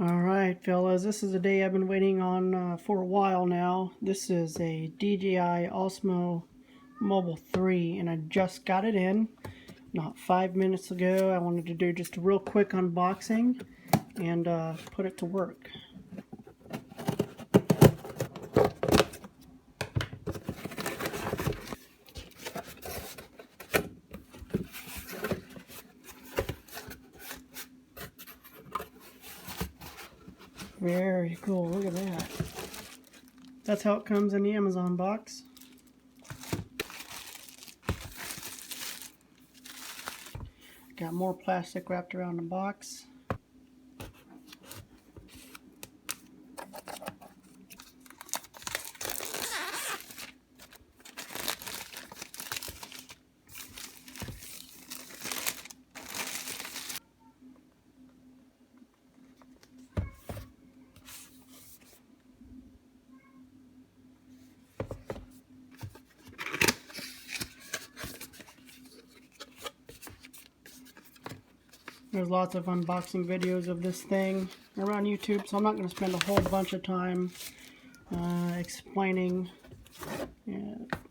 Alright fellas, this is a day I've been waiting on for a while now. This is a DJI OSMO Mobile 3 and I just got it in not 5 minutes ago. I wanted to do just a real quick unboxing and put it to work. Very cool, look at that. That's how it comes in the Amazon box. Got more plastic wrapped around the box. There's lots of unboxing videos of this thing around YouTube, so I'm not going to spend a whole bunch of time explaining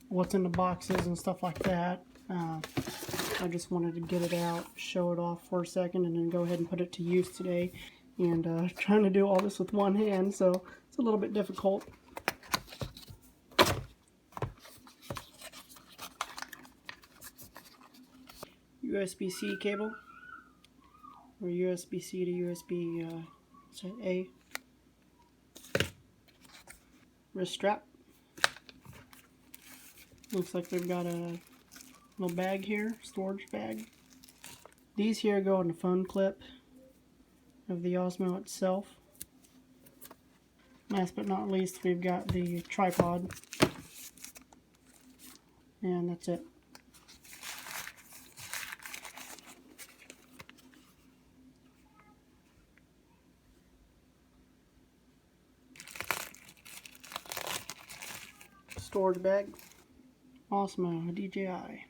what's in the boxes and stuff like that. I just wanted to get it out, show it off for a second, and then go ahead and put it to use today. And trying to do all this with one hand, so it's a little bit difficult. USB-C cable, or USB-C to USB-A. Wrist strap. Looks like they've got a little bag here, storage bag. These here go in the phone clip of the Osmo itself. Last but not least, we've got the tripod, and that's it. Storage bag, Osmo, DJI.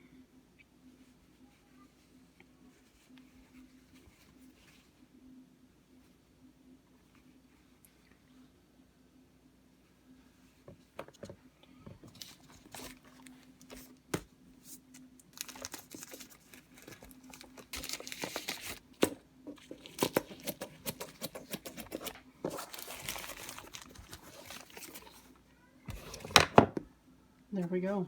There we go.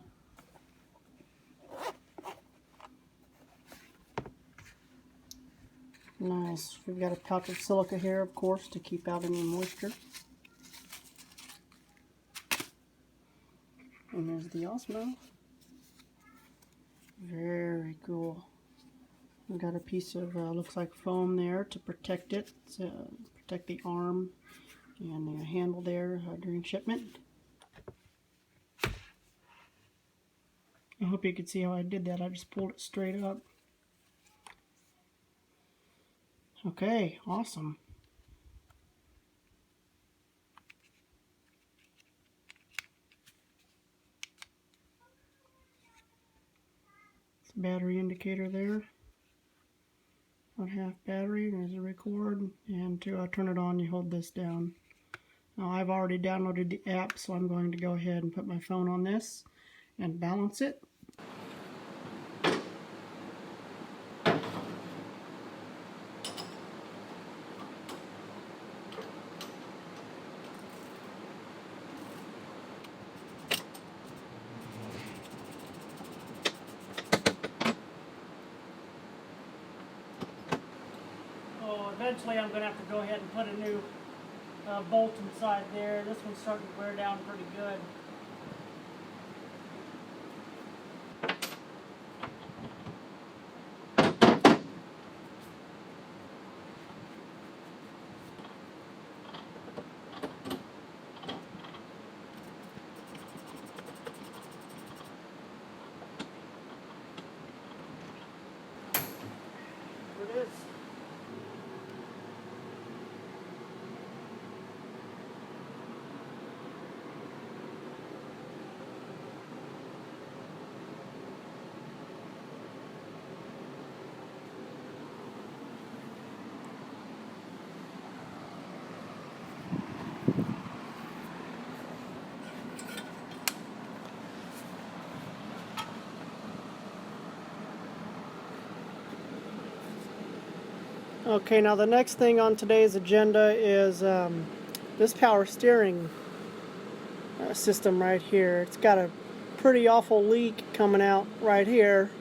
Nice. We've got a pouch of silica here, of course, to keep out any moisture. And there's the Osmo. Very cool. We've got a piece of, looks like foam there to protect it, to protect the arm and the handle there during shipment. I hope you could see how I did that. I just pulled it straight up. Okay, awesome. It's a battery indicator there. About half battery. There's a record, and to turn it on, you hold this down. Now, I've already downloaded the app, so I'm going to go ahead and put my phone on this and balance it. So eventually I'm going to have to go ahead and put a new bolt inside there. This one's starting to wear down pretty good. Here it is. Okay, now the next thing on today's agenda is this power steering system right here. It's got a pretty awful leak coming out right here.